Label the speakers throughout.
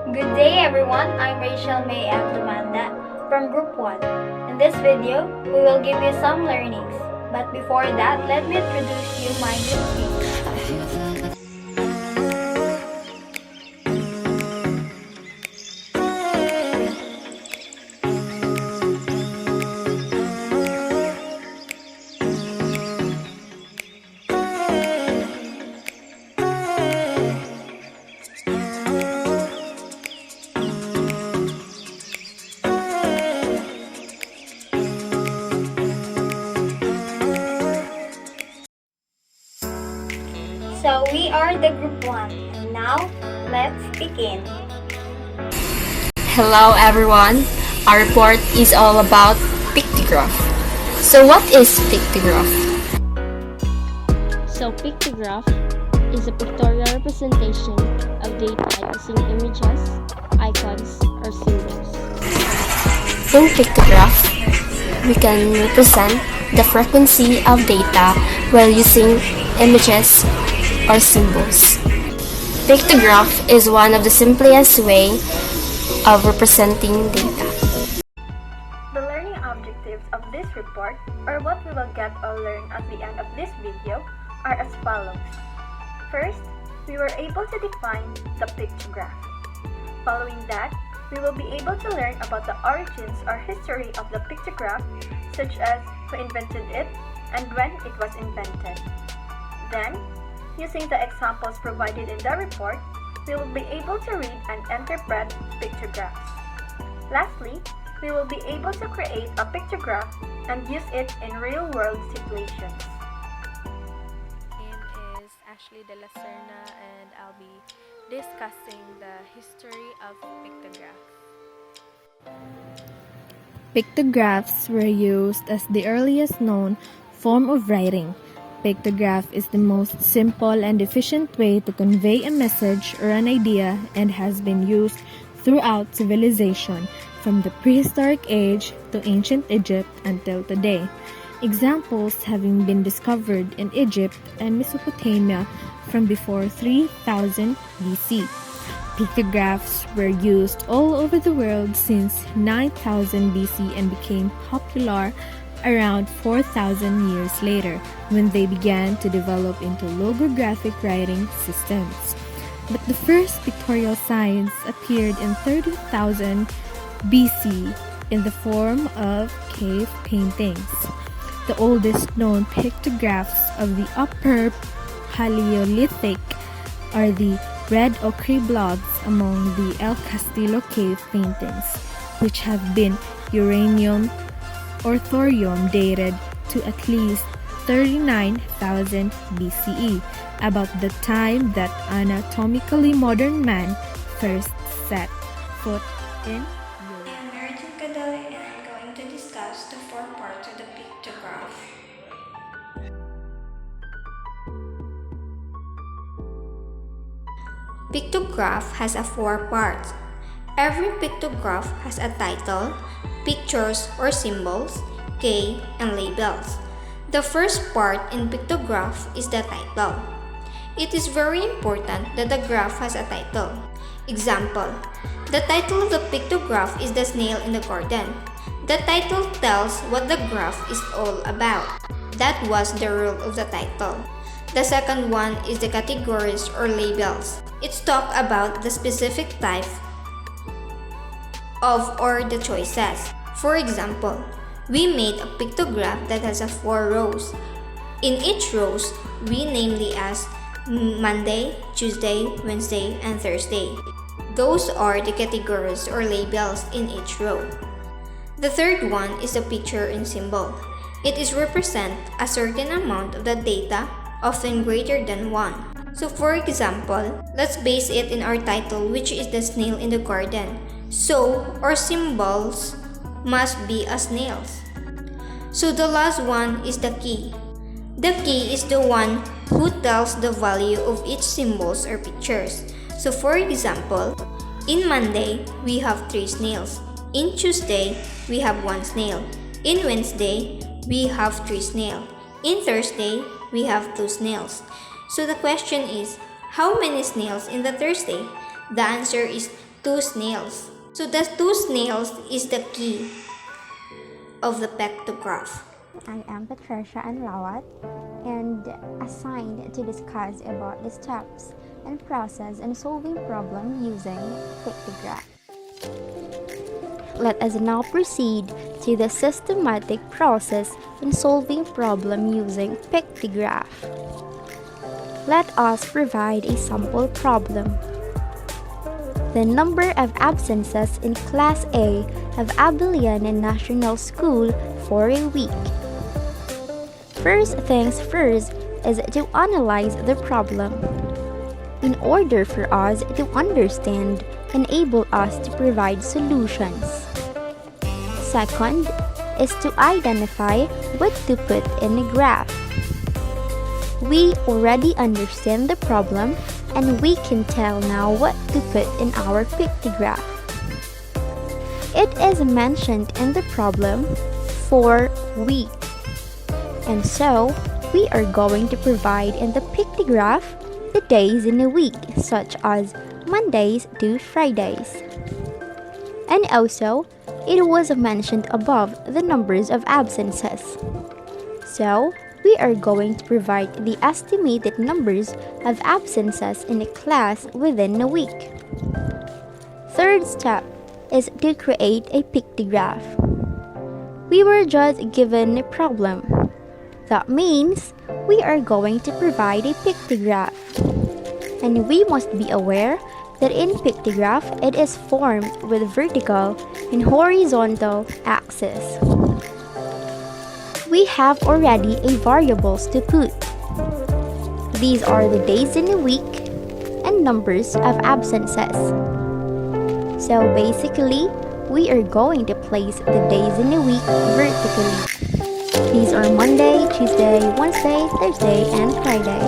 Speaker 1: Good day everyone, I'm Rachel May M. Dumanda from Group 1. In this video, we will give you some learnings. But before that, let me introduce you my group mates. So we are the Group 1, and now let's begin.
Speaker 2: Hello everyone, our report is all about Pictograph. So what is Pictograph?
Speaker 3: So Pictograph is a pictorial representation of data using images, icons, or symbols.
Speaker 2: In Pictograph, we can represent the frequency of data while using images or symbols. Pictograph is one of the simplest way of representing data.
Speaker 1: The learning objectives of this report, or what we will get or learn at the end of this video, are as follows. First, we were able to define the pictograph. Following that, we will be able to learn about the origins or history of the pictograph, such as who invented it and when it was invented. Then, using the examples provided in the report, we will be able to read and interpret pictographs. Lastly, we will be able to create a pictograph and use it in real-world situations.
Speaker 4: My name is Ashley De La Serna and I'll be discussing the history of pictograph.
Speaker 5: Pictographs were used as the earliest known form of writing. Pictograph is the most simple and efficient way to convey a message or an idea and has been used throughout civilization, from the prehistoric age to ancient Egypt until today. Examples having been discovered in Egypt and Mesopotamia from before 3000 BC. Pictographs were used all over the world since 9000 BC and became popular around 4,000 years later when they began to develop into logographic writing systems. But the first pictorial signs appeared in 30,000 BC in the form of cave paintings. The oldest known pictographs of the Upper Paleolithic are the red ochre blobs among the El Castillo cave paintings, which have been uranium or thorium dated to at least 39,000 BCE, about the time that anatomically modern man first set foot in Europe.
Speaker 6: I am Meredith Cadale and I'm going to discuss the four parts of the pictograph.
Speaker 7: Pictograph has four parts. Every pictograph has a title, pictures or symbols, key, and labels. The first part in pictograph is the title. It is very important that the graph has a title. Example, the title of the pictograph is The Snail in the Garden. The title tells what the graph is all about. That was the rule of the title. The second one is the categories or labels. It's talk about the specific type of or the choices. For example, we made a pictograph that has 4 rows. In each rows, we name the as Monday, Tuesday, Wednesday, and Thursday. Those are the categories or labels in each row. The third one is the picture and symbol. It is represent a certain amount of the data, often greater than 1. So for example, let's base it in our title, which is The Snail in the Garden. So our symbols must be as snails. So the last one is the key. The key is the one who tells the value of each symbols or pictures. So for example, in Monday, we have 3 snails. In Tuesday, we have 1 snail. In Wednesday, we have 3 snails. In Thursday, we have 2 snails. So the question is, how many snails in the Thursday? The answer is two snails. So the two snails is the key of the pictograph.
Speaker 8: I am Patricia and Lawat, and assigned to discuss about the steps and process in solving problem using Pictograph. Let us now proceed to the systematic process in solving problem using Pictograph. Let us provide a sample problem. The number of absences in Class A of Abilian National School for a week. First things first is to analyze the problem. In order for us to understand, enable us to provide solutions. Second is to identify what to put in a graph. We already understand the problem and we can tell now what to put in our pictograph. It is mentioned in the problem for week, and so we are going to provide in the pictograph the days in a week, such as Mondays to Fridays. And also, it was mentioned above the numbers of absences. So, we are going to provide the estimated numbers of absences in a class within a week. Third step is to create a pictograph. We were just given a problem. That means we are going to provide a pictograph. And we must be aware that in pictograph it is formed with vertical and horizontal axis. We have already a variables to put. These are the days in a week and numbers of absences. So basically, we are going to place the days in a week vertically. These are Monday, Tuesday, Wednesday, Thursday, and Friday.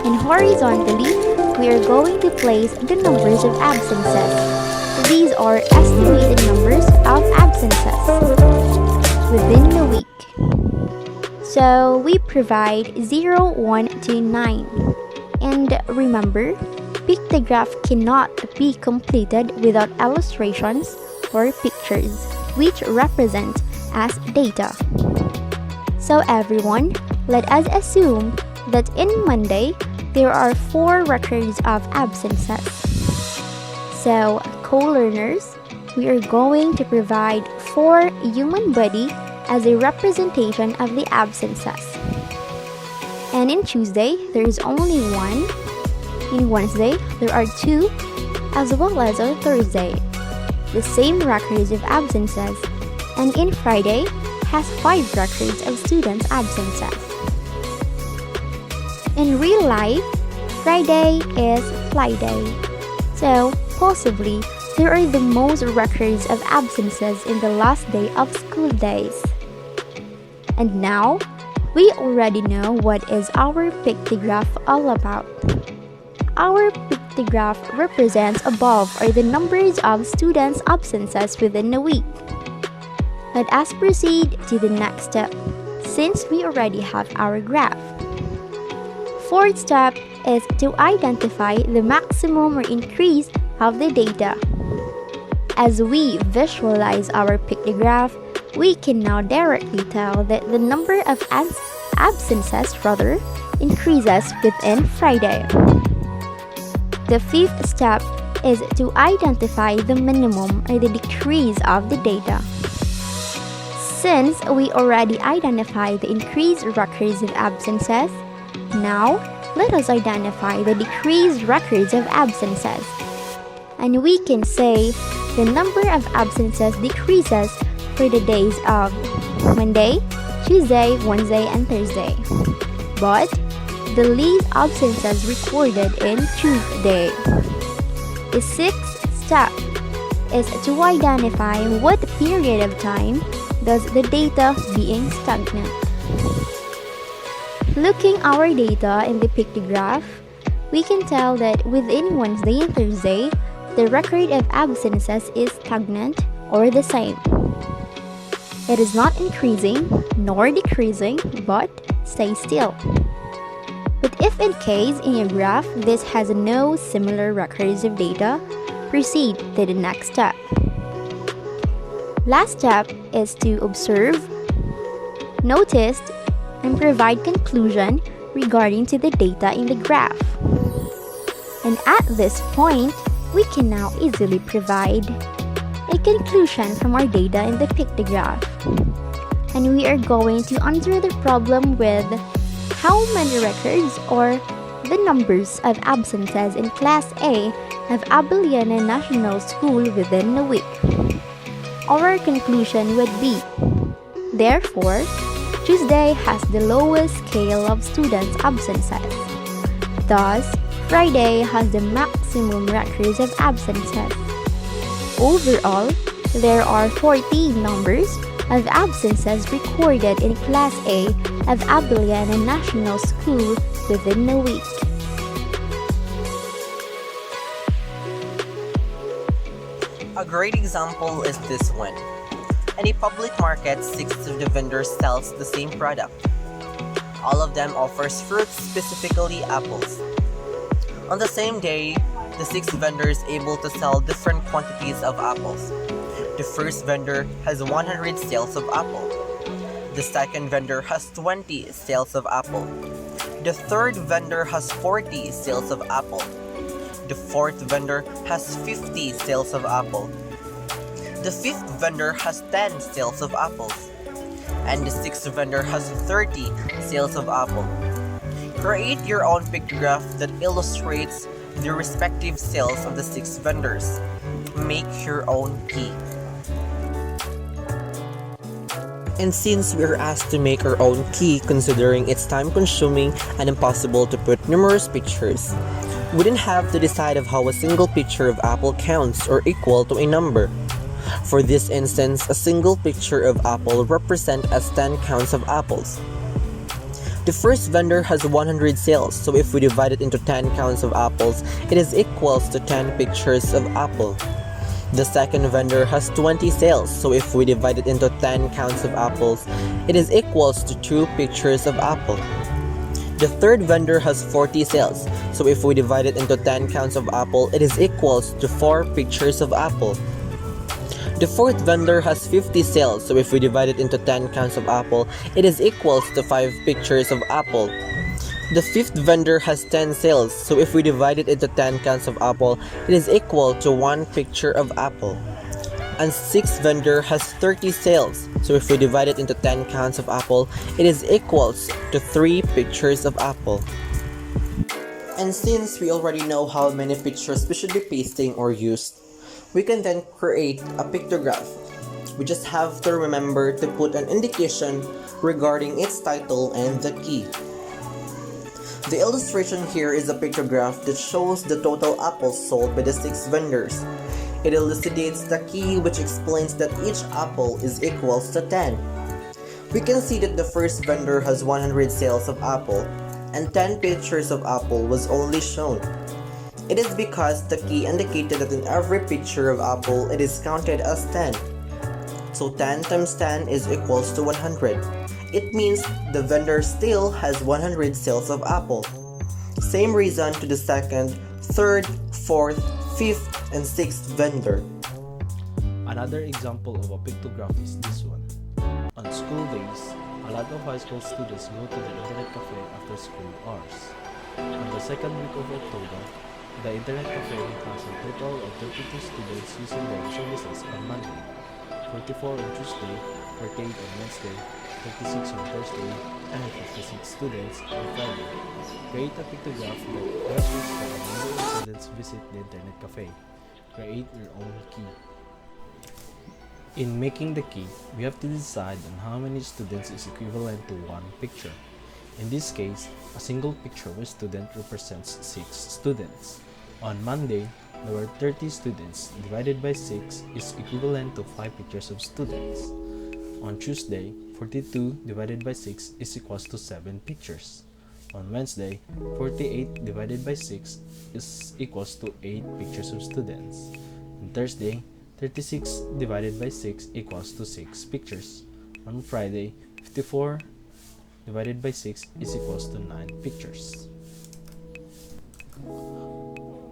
Speaker 8: And horizontally, we are going to place the numbers of absences. These are estimated numbers of absences within the week. So we provide 0, 1 to 9. And remember, pictograph cannot be completed without illustrations or pictures, which represent as data. So everyone, let us assume that in Monday, there are 4 records of absences. So, co-learners, we are going to provide 4 human body as a representation of the absences. And in Tuesday, there is only 1. In Wednesday, there are 2, as well as on Thursday. The same records of absences. And in Friday, has 5 records of students' absences. In real life, Friday is fly day. So, possibly, there are the most records of absences in the last day of school days. And now, we already know what is our pictograph all about. Our pictograph represents above are the numbers of students' absences within a week. Let us proceed to the next step, since we already have our graph. Fourth step is to identify the maximum or increase of the data. As we visualize our pictograph, we can now directly tell that the number of absences increases within Friday. The fifth step is to identify the minimum or the decrease of the data. Since we already identified the increased records of absences, now let us identify the decreased records of absences. And we can say the number of absences decreases for the days of Monday, Tuesday, Wednesday, and Thursday. But the least absences recorded in Tuesday. The sixth step is to identify what period of time does the data being stagnant. Looking our data in the pictograph, we can tell that within Wednesday and Thursday, the record of absences is stagnant or the same. It is not increasing nor decreasing, but stays still. But if in case in your graph this has no similar records of data, proceed to the next step. Last step is to observe, notice, and provide conclusion regarding to the data in the graph. And at this point, we can now easily provide a conclusion from our data in the pictograph. And we are going to answer the problem with how many records or the numbers of absences in Class A of Abeliana National School within a week. Our conclusion would be, therefore, Tuesday has the lowest scale of students' absences. Thus, Friday has the maximum records of absences. Overall, there are 14 numbers of absences recorded in Class A of Abeliana National School within a week.
Speaker 9: A great example is this one. In a public market, 6 of the vendors sells the same product. All of them offers fruits, specifically apples. On the same day, the 6 vendors able to sell different quantities of apples. The first vendor has 100 sales of apple. The second vendor has 20 sales of apple. The third vendor has 40 sales of apple. The fourth vendor has 50 sales of apple. The fifth vendor has 10 sales of apples. And the sixth vendor has 30 sales of apple. Create your own pictograph that illustrates the respective sales of the 6 vendors. Make your own key. And since we are asked to make our own key considering it's time-consuming and impossible to put numerous pictures, we didn't have to decide of how a single picture of apple counts or equal to a number. For this instance, a single picture of apple represents as 10 counts of apples. The first vendor has 100 sales, so if we divide it into 10 counts of apples, it is equals to 10 pictures of apple. The second vendor has 20 sales, so if we divide it into 10 counts of apples, it is equals to 2 pictures of apple. The third vendor has 40 sales, so if we divide it into 10 counts of apple, it is equals to 4 pictures of apple. The fourth vendor has 50 sales, so if we divide it into 10 counts of apple, it is equals to 5 pictures of apple. The fifth vendor has 10 sales, so if we divide it into 10 counts of apple, it is equal to 1 picture of apple. And sixth vendor has 30 sales, so if we divide it into 10 counts of apple, it is equals to 3 pictures of apple. And since we already know how many pictures we should be pasting or used, we can then create a pictograph. We just have to remember to put an indication regarding its title and the key. The illustration here is a pictograph that shows the total apples sold by the 6 vendors. It elucidates the key, which explains that each apple is equals to 10. We can see that the first vendor has 100 sales of apple, and 10 pictures of apple was only shown. It is because the key indicated that in every picture of apple, it is counted as 10. So 10 times 10 is equals to 100. It means the vendor still has 100 sales of apple. Same reason to the second, third, fourth, fifth, and sixth vendor.
Speaker 10: Another example of a pictograph is this one. On school days, a lot of high school students go to the internet cafe after school hours. On the second week of October, the internet cafe has a total of 32 students using their services on Monday, 44 on Tuesday, 48 on Wednesday, 36 on Thursday, and 56 students on Friday. Create a pictograph that illustrates the number of students visit the internet cafe. Create your own key. In making the key, we have to decide on how many students is equivalent to one picture. In this case, a single picture per student represents 6 students. On Monday, there were 30 students. Divided by 6 is equivalent to 5 pictures of students. On Tuesday, 42 divided by 6 is equals to 7 pictures. On Wednesday, 48 divided by 6 is equals to 8 pictures of students. On Thursday, 36 divided by 6 equals to 6 pictures. On Friday, 54 divided by 6 is equals to 9 pictures.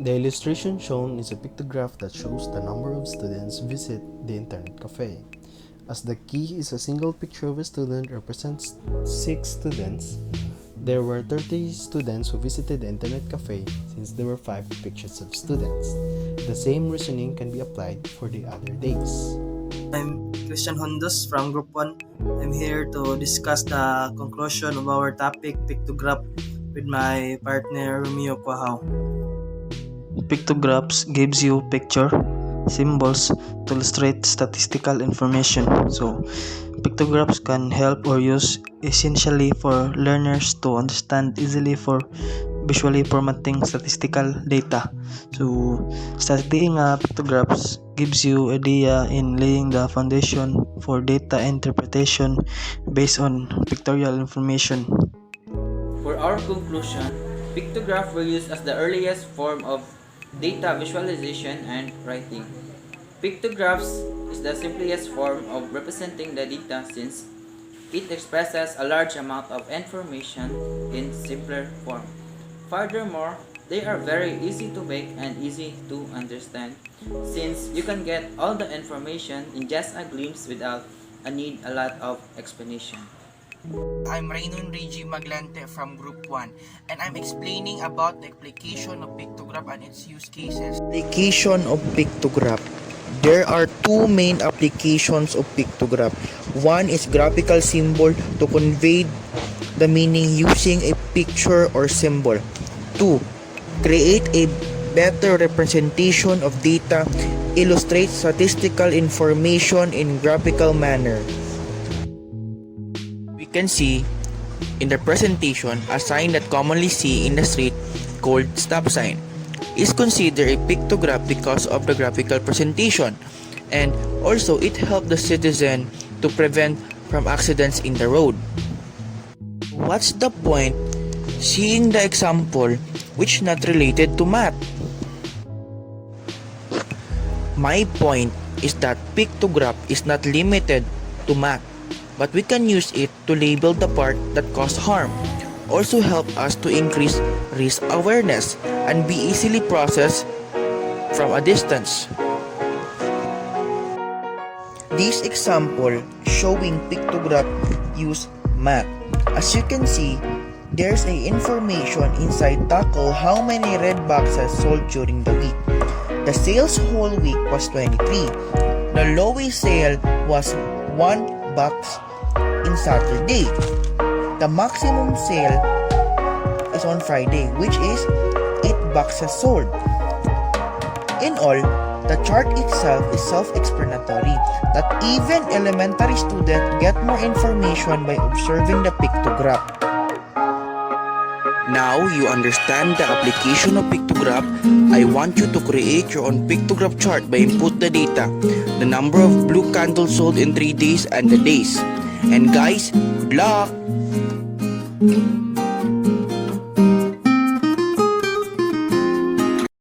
Speaker 10: The illustration shown is a pictograph that shows the number of students visit the internet cafe. As the key is a single picture of a student represents 6 students, there were 30 students who visited the internet cafe since there were 5 pictures of students. The same reasoning can be applied for the other days.
Speaker 11: I'm Christian Hondos from Group 1. I'm here to discuss the conclusion of our topic, Pictograph, with my partner Romeo Quahao. Pictographs gives you picture, symbols to illustrate statistical information. So, pictographs can help or use essentially for learners to understand easily for visually formatting statistical data. So, studying pictographs gives you idea in laying the foundation for data interpretation based on pictorial information.
Speaker 12: For our conclusion, pictographs were used as the earliest form of data visualization and writing. Pictographs is the simplest form of representing the data since it expresses a large amount of information in simpler form. Furthermore, they are very easy to make and easy to understand since you can get all the information in just a glimpse without a need a lot of explanation.
Speaker 13: I'm Raynon Reggie Maglante from Group 1 and I'm explaining about the application of pictograph and its use cases.
Speaker 14: Application of pictograph. There are two main applications of pictograph. One is graphical symbol to convey the meaning using a picture or symbol. 2. Create a better representation of data, illustrate statistical information in graphical manner. We can see in the presentation a sign that commonly see in the street called stop sign is considered a pictograph because of the graphical presentation, and also it helps the citizen to prevent from accidents in the road. What's the point seeing the example which not related to math? My point is that pictograph is not limited to math, but we can use it to label the part that cause harm, also help us to increase risk awareness and be easily processed from a distance. This example showing pictograph use math. As you can see, there's a information inside tackle how many red boxes sold during the week. The sales whole week was 23. The lowest sale was 1 box in Saturday. The maximum sale is on Friday, which is 8 boxes sold. In all, the chart itself is self-explanatory that even elementary students get more information by observing the pictograph. Now you understand the application of pictograph. I want you to create your own pictograph chart by input the data, the number of blue candles sold in 3 days and the days. And guys, good luck!